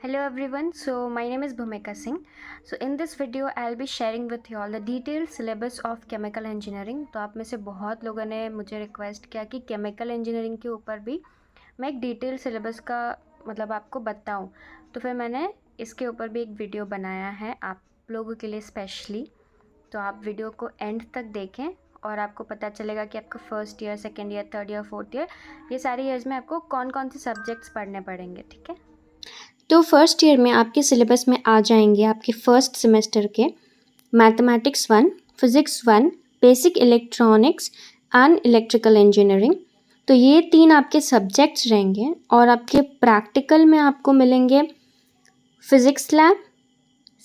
Hello everyone, so my name is Bhumika Singh. So in this video I'll be sharing with you all the detailed syllabus of chemical engineering. तो आप में से बहुत लोगों ने मुझे रिक्वेस्ट किया कि केमिकल इंजीनियरिंग के ऊपर भी मैं एक डिटेल सिलेबस का मतलब आपको बताऊं, तो फिर मैंने इसके ऊपर भी एक वीडियो बनाया है आप लोगों के लिए स्पेशली। तो आप वीडियो को एंड तक देखें और आपको पता चलेगा कि आपको first year, second year, third year, fourth year, ये सारे ईयर्स में आपको कौन कौन से सब्जेक्ट्स पढ़ने पड़ेंगे। ठीक है, तो फर्स्ट ईयर में आपके सिलेबस में आ जाएंगे आपके फर्स्ट सेमेस्टर के mathematics 1, physics 1, basic electronics and electrical engineering. तो ये 3 आपके सब्जेक्ट्स रहेंगे और आपके प्रैक्टिकल में आपको मिलेंगे physics lab,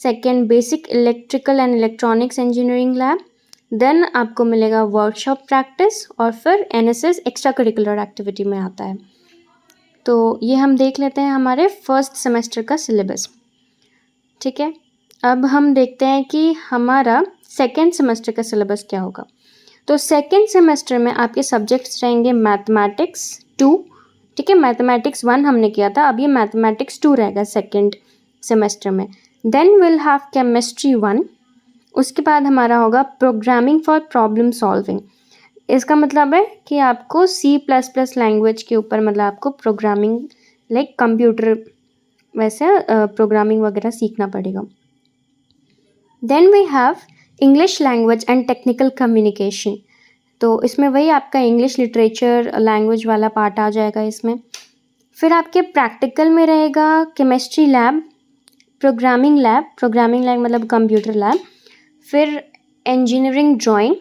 second basic electrical and electronics engineering lab, then आपको मिलेगा वर्कशॉप प्रैक्टिस और फिर एनएसएस एक्स्ट्रा करिकुलर एक्टिविटी में आता है। तो ये हम देख लेते हैं हमारे फर्स्ट सेमेस्टर का सिलेबस। ठीक है, अब हम देखते हैं कि हमारा सेकेंड सेमेस्टर का सिलेबस क्या होगा। तो सेकेंड सेमेस्टर में आपके सब्जेक्ट्स रहेंगे मैथमेटिक्स 2। ठीक है, मैथमेटिक्स 1 हमने किया था, अब ये मैथमेटिक्स 2 रहेगा सेकेंड सेमेस्टर में। Then will have chemistry 1। उसके बाद हमारा होगा प्रोग्रामिंग फॉर प्रॉब्लम सॉल्विंग। इसका मतलब है कि आपको C++ लैंग्वेज के ऊपर मतलब आपको प्रोग्रामिंग लाइक कंप्यूटर वैसे प्रोग्रामिंग वगैरह सीखना पड़ेगा। Then we have English language and technical communication. तो इसमें वही आपका इंग्लिश लिटरेचर लैंग्वेज वाला पार्ट आ जाएगा इसमें। फिर आपके प्रैक्टिकल में रहेगा केमिस्ट्री लैब, प्रोग्रामिंग लैब मतलब कंप्यूटर लैब, फिर इंजीनियरिंग ड्राइंग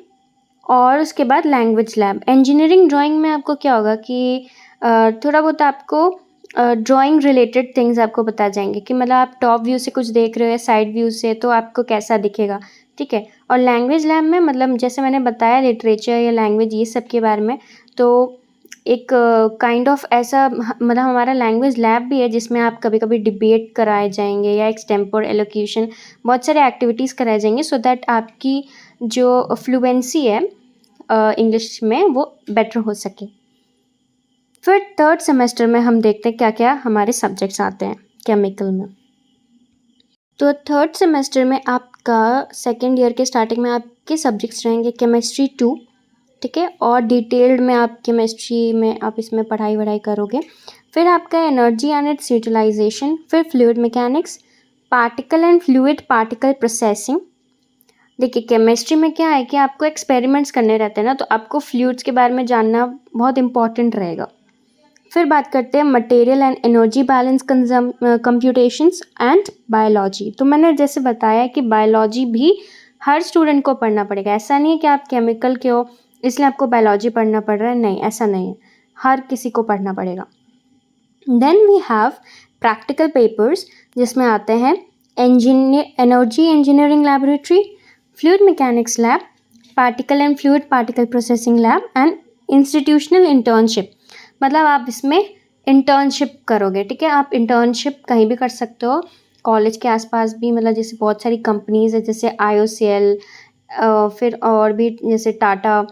और उसके बाद लैंग्वेज लैब। इंजीनियरिंग ड्राइंग में आपको क्या होगा कि थोड़ा बहुत आपको ड्राइंग रिलेटेड थिंग्स आपको बता जाएंगे कि मतलब आप टॉप व्यू से कुछ देख रहे हो या साइड व्यू से, तो आपको कैसा दिखेगा। ठीक है, और लैंग्वेज लैब में मतलब जैसे मैंने बताया लिटरेचर या लैंग्वेज ये सब के बारे में, तो एक काइंड ऑफ ऐसा मतलब हमारा लैंग्वेज लैब भी है जिसमें आप कभी कभी डिबेट कराए जाएंगे या एक्सटेम्पोर एलोक्यूशन, बहुत सारे एक्टिविटीज़ कराए जाएंगे सो दैट आपकी जो फ्लुएंसी है इंग्लिश में वो बेटर हो सके। फिर थर्ड सेमेस्टर में हम देखते हैं क्या क्या हमारे सब्जेक्ट्स आते हैं केमिकल में। तो थर्ड सेमेस्टर में आपका सेकेंड ईयर के स्टार्टिंग में आपके सब्जेक्ट्स रहेंगे केमिस्ट्री 2। ठीक है, और डिटेल्ड में आप केमिस्ट्री में आप इसमें पढ़ाई वढ़ाई करोगे। फिर आपका एनर्जी एंड इट्स यूटिलाइजेशन, फिर fluid mechanics, particle and fluid particle processing. देखिए केमिस्ट्री में क्या है कि आपको एक्सपेरिमेंट्स करने रहते हैं ना, तो आपको फ्लूइड्स के बारे में जानना बहुत इंपॉर्टेंट रहेगा। फिर बात करते हैं material and energy balance computations and biology. तो मैंने जैसे बताया कि बायोलॉजी भी हर स्टूडेंट को पढ़ना पड़ेगा। ऐसा नहीं है कि आप केमिकल के हो इसलिए आपको बायोलॉजी पढ़ना पड़ रहा है, नहीं ऐसा नहीं है, हर किसी को पढ़ना पड़ेगा। Then we have practical papers जिसमें आते हैं energy engineering laboratory, fluid mechanics lab, particle and fluid particle processing lab and institutional internship. मतलब आप इसमें इंटर्नशिप करोगे। ठीक है, आप इंटर्नशिप कहीं भी कर सकते हो, कॉलेज के आसपास भी, मतलब जैसे बहुत सारी कंपनीज़ है जैसे IOCL, फिर और भी जैसे टाटा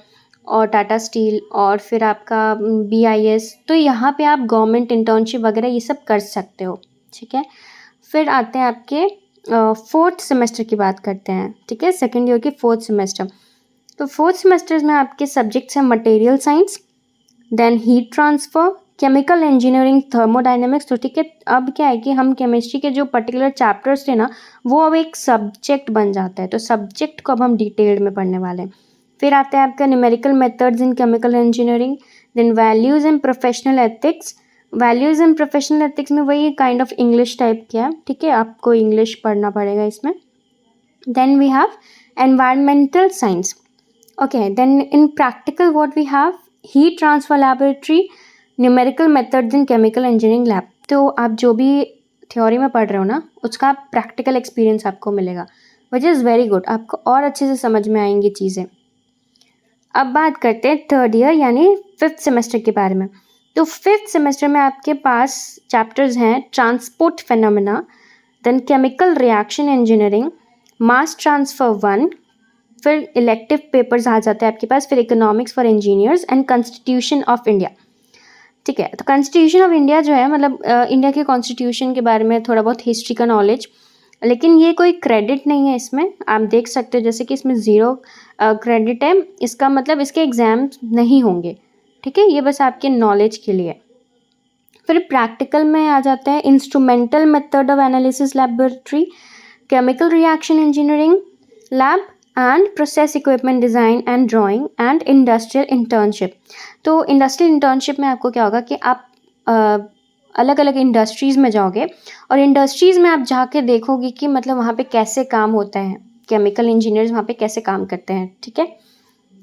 और टाटा स्टील और फिर आपका BIS, तो यहाँ पे आप गवर्नमेंट इंटर्नशिप वगैरह ये सब कर सकते हो। ठीक है, फिर आते हैं आपके फोर्थ सेमेस्टर की बात करते हैं। ठीक है, सेकेंड ईयर की फोर्थ सेमेस्टर। तो फोर्थ सेमेस्टर में आपके सब्जेक्ट्स हैं material science, then heat transfer, chemical engineering, thermodynamics. तो ठीक है, अब क्या है कि हम केमिस्ट्री के जो पर्टिकुलर चैप्टर्स थे ना वो अब एक सब्जेक्ट बन जाता है, तो सब्जेक्ट को अब हम डिटेल्ड में पढ़ने वाले हैं। फिर आता है आपका numerical methods in chemical engineering, then values in professional ethics. Values in professional ethics में वही काइंड ऑफ इंग्लिश टाइप किया है। ठीक है, आपको इंग्लिश पढ़ना पड़ेगा इसमें। Then we have environmental science. Okay, then in practical what we have heat transfer laboratory, numerical methods in chemical engineering lab. तो आप जो भी थ्योरी में पढ़ रहे हो ना उसका प्रैक्टिकल एक्सपीरियंस आपको मिलेगा, विच इज़ वेरी गुड, आपको और अच्छे से समझ में आएंगी चीज़ें। अब बात करते हैं थर्ड ईयर यानी फिफ्थ सेमेस्टर के बारे में। तो फिफ्थ सेमेस्टर में आपके पास चैप्टर्स हैं transport phenomena, then chemical reaction engineering, mass transfer 1, फिर इलेक्टिव पेपर्स आ जाते हैं आपके पास, फिर economics for engineers and constitution of India. ठीक है। तो कॉन्स्टिट्यूशन ऑफ इंडिया जो है मतलब इंडिया के कॉन्स्टिट्यूशन के बारे में थोड़ा बहुत हिस्ट्री का नॉलेज, लेकिन ये कोई क्रेडिट नहीं है इसमें। आप देख सकते हो जैसे कि इसमें ज़ीरो क्रेडिट है, इसका मतलब इसके एग्ज़ाम्स नहीं होंगे, ठीक है। ये बस आपके नॉलेज के लिए। फिर प्रैक्टिकल में आ जाते हैं, instrumental method of analysis laboratory, chemical reaction engineering lab and process equipment design and drawing and industrial internship. तो इंडस्ट्रियल इंटर्नशिप में आपको क्या होगा कि आप अलग अलग इंडस्ट्रीज़ में जाओगे और इंडस्ट्रीज़ में आप जाके देखोगे कि मतलब वहाँ पे कैसे काम होता है, केमिकल इंजीनियर्स वहाँ पे कैसे काम करते हैं, ठीक है।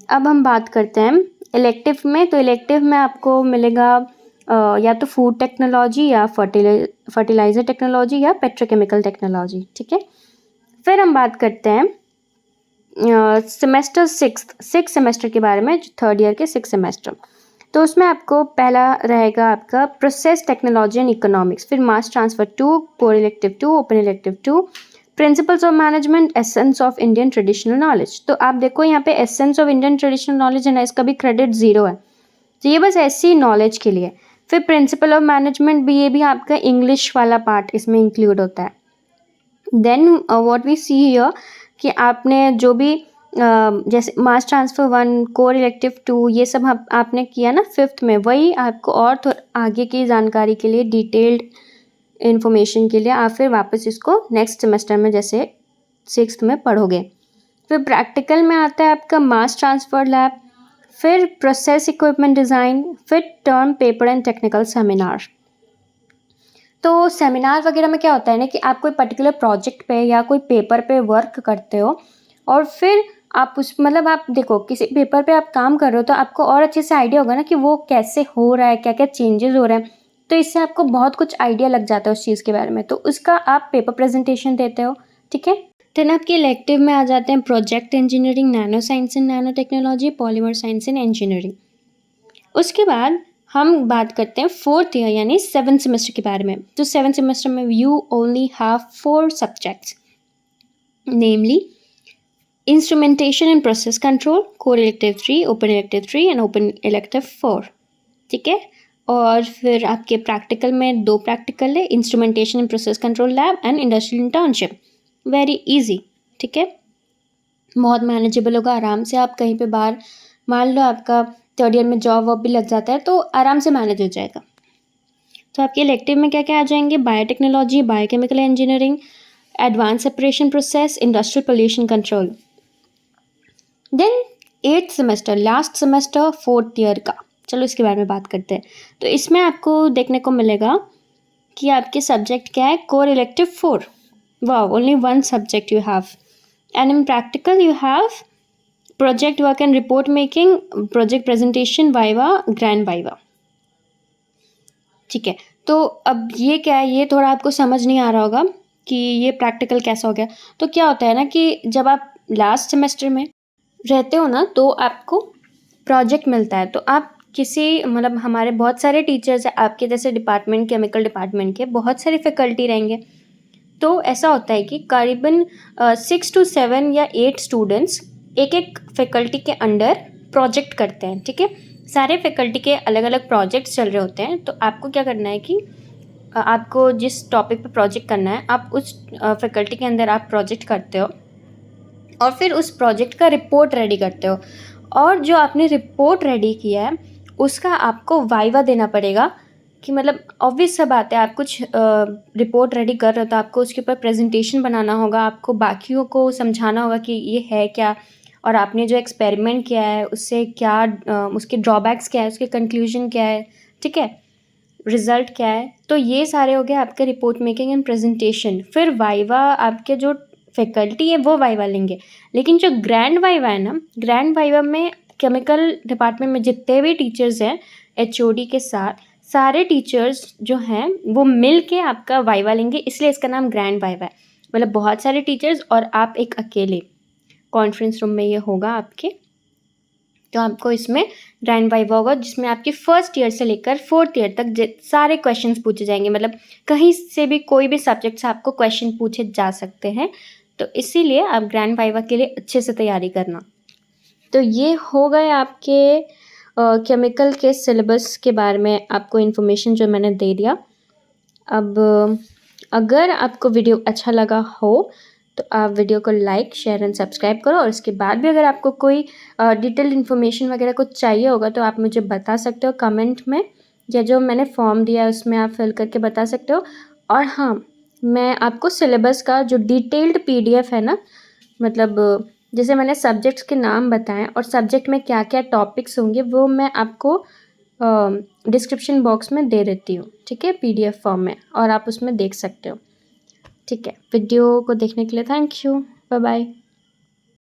अब हम बात करते हैं इलेक्टिव में। तो इलेक्टिव में आपको मिलेगा या तो फूड टेक्नोलॉजी या फर्टिलाइज़र टेक्नोलॉजी या पेट्रोकेमिकल टेक्नोलॉजी, ठीक है। फिर हम बात करते हैं सेमेस्टर सिक्स सेमेस्टर के बारे में, थर्ड ईयर के 6 सेमेस्टर। तो उसमें आपको पहला रहेगा आपका प्रोसेस टेक्नोलॉजी एंड इकोनॉमिक्स, फिर मास transfer 2, core elective 2, open elective 2, principles of management, essence of Indian traditional knowledge. तो आप देखो यहाँ पे essence of Indian traditional knowledge है ना, इसका भी क्रेडिट 0 है, तो ये बस ऐसी नॉलेज के लिए। फिर प्रिंसिपल ऑफ मैनेजमेंट भी, ये भी आपका इंग्लिश वाला पार्ट इसमें इंक्लूड होता है। Then what we see here कि आपने जो भी जैसे मास ट्रांसफ़र 1, कोर इलेक्टिव 2, ये सब आपने किया ना 5th में, वही आपको और आगे की जानकारी के लिए, डिटेल्ड इन्फॉर्मेशन के लिए आप फिर वापस इसको नेक्स्ट सेमेस्टर में जैसे 6th में पढ़ोगे। फिर प्रैक्टिकल में आता है आपका मास ट्रांसफ़र लैब, फिर प्रोसेस इक्विपमेंट डिज़ाइन, फिर term paper and technical seminar. तो सेमिनार वगैरह में क्या होता है ना कि आप कोई पर्टिकुलर प्रोजेक्ट पे या कोई पेपर पे वर्क करते हो और फिर आप उस मतलब आप देखो किसी पेपर पे आप काम कर रहे हो तो आपको और अच्छे से आइडिया होगा ना कि वो कैसे हो रहा है, क्या क्या चेंजेस हो रहे हैं, तो इससे आपको बहुत कुछ आइडिया लग जाता है उस चीज़ के बारे में, तो उसका आप पेपर प्रेजेंटेशन देते हो, ठीक है। देन आपके इलेक्टिव में आ जाते हैं project engineering, nano science and nano technology, polymer science and engineering. उसके बाद हम बात करते हैं 4th ईयर यानी 7th सेमेस्टर के बारे में। तो 7th सेमेस्टर में you only have 4 subjects, namely instrumentation and process control, core elective 3, open elective 3 and open elective 4, ठीक है। और फिर आपके प्रैक्टिकल में 2 प्रैक्टिकल है, instrumentation and process control lab and industrial internship. Very easy, ठीक है, बहुत मैनेजेबल होगा, आराम से आप कहीं पे बाहर, मान लो आपका 3rd ईयर में जॉब वॉब भी लग जाता है तो आराम से मैनेज हो जाएगा। तो आपके इलेक्टिव में क्या क्या आ जाएंगे, biotechnology, biochemical engineering, advance separation process, industrial pollution control. Then 8th semester, last semester 4th year का, चलो इसके बारे में बात करते हैं। तो इसमें आपको देखने को मिलेगा कि आपके सब्जेक्ट क्या है, कोर इलेक्टिव 4, वाह, only 1 subject you have, and in practical you have project work and report making, project presentation, viva, grand viva, ठीक है। तो अब ये क्या है, ये थोड़ा आपको समझ नहीं आ रहा होगा कि ये प्रैक्टिकल कैसा हो गया। तो क्या होता है ना कि जब आप लास्ट सेमेस्टर में रहते हो ना तो आपको प्रोजेक्ट मिलता है, तो आप किसी मतलब हमारे बहुत सारे टीचर्स हैं आपके जैसे डिपार्टमेंट, केमिकल डिपार्टमेंट के बहुत सारे फैकल्टी रहेंगे, तो ऐसा होता है कि करीबन 6 to 7 या 8 स्टूडेंट्स एक एक फैकल्टी के अंडर प्रोजेक्ट करते हैं, ठीक है। सारे फैकल्टी के अलग अलग प्रोजेक्ट्स चल रहे होते हैं, तो आपको क्या करना है कि आपको जिस टॉपिक पे प्रोजेक्ट करना है आप उस फैकल्टी के अंदर आप प्रोजेक्ट करते हो और फिर उस प्रोजेक्ट का रिपोर्ट रेडी करते हो, और जो आपने रिपोर्ट रेडी किया है उसका आपको वाइवा देना पड़ेगा। कि मतलब ऑब्वियस सा बात है, आप कुछ रिपोर्ट रेडी कर रहे हो तो आपको उसके ऊपर प्रेजेंटेशन बनाना होगा, आपको बाकियों को समझाना होगा कि ये है क्या, और आपने जो एक्सपेरिमेंट किया है उससे क्या उसके ड्रॉबैक्स क्या है, उसके कंक्लूजन क्या है, ठीक है, रिज़ल्ट क्या है। तो ये सारे हो गए आपके रिपोर्ट मेकिंग एंड प्रेजेंटेशन। फिर वाइवा, आपके जो फैकल्टी है वो वाइवा लेंगे, लेकिन जो ग्रैंड वाइवा है ना, ग्रैंड वाइवा में केमिकल डिपार्टमेंट में जितने भी टीचर्स हैं HOD के साथ सारे टीचर्स जो हैं वो मिल के आपका वाइवा लेंगे, इसलिए इसका नाम ग्रैंड वाइवा है। मतलब बहुत सारे टीचर्स और आप एक अकेले कॉन्फ्रेंस रूम में ये होगा आपके, तो आपको इसमें ग्रैंड वाइवा होगा जिसमें आपके 1st ईयर से लेकर 4th ईयर तक सारे क्वेश्चंस पूछे जाएंगे, मतलब कहीं से भी कोई भी सब्जेक्ट से आपको क्वेश्चन पूछे जा सकते हैं, तो इसीलिए आप ग्रैंड वाइवा के लिए अच्छे से तैयारी करना। तो ये हो गए आपके केमिकल के सिलेबस के बारे में आपको इन्फॉर्मेशन जो मैंने दे दिया। अब अगर आपको वीडियो अच्छा लगा हो तो आप वीडियो को लाइक शेयर एंड सब्सक्राइब करो, और इसके बाद भी अगर आपको कोई डिटेल्ड इन्फॉर्मेशन वगैरह कुछ चाहिए होगा तो आप मुझे बता सकते हो कमेंट में, या जो मैंने फॉर्म दिया है उसमें आप फिल करके बता सकते हो। और हाँ, मैं आपको सिलेबस का जो डिटेल्ड PDF है ना, मतलब जैसे मैंने सब्जेक्ट्स के नाम बताएं और सब्जेक्ट में क्या क्या टॉपिक्स होंगे, वो मैं आपको डिस्क्रिप्शन बॉक्स में दे देती हूँ, ठीक है, PDF फॉर्म में, और आप उसमें देख सकते हो। ठीक है, वीडियो को देखने के लिए थैंक यू, बाय बाय।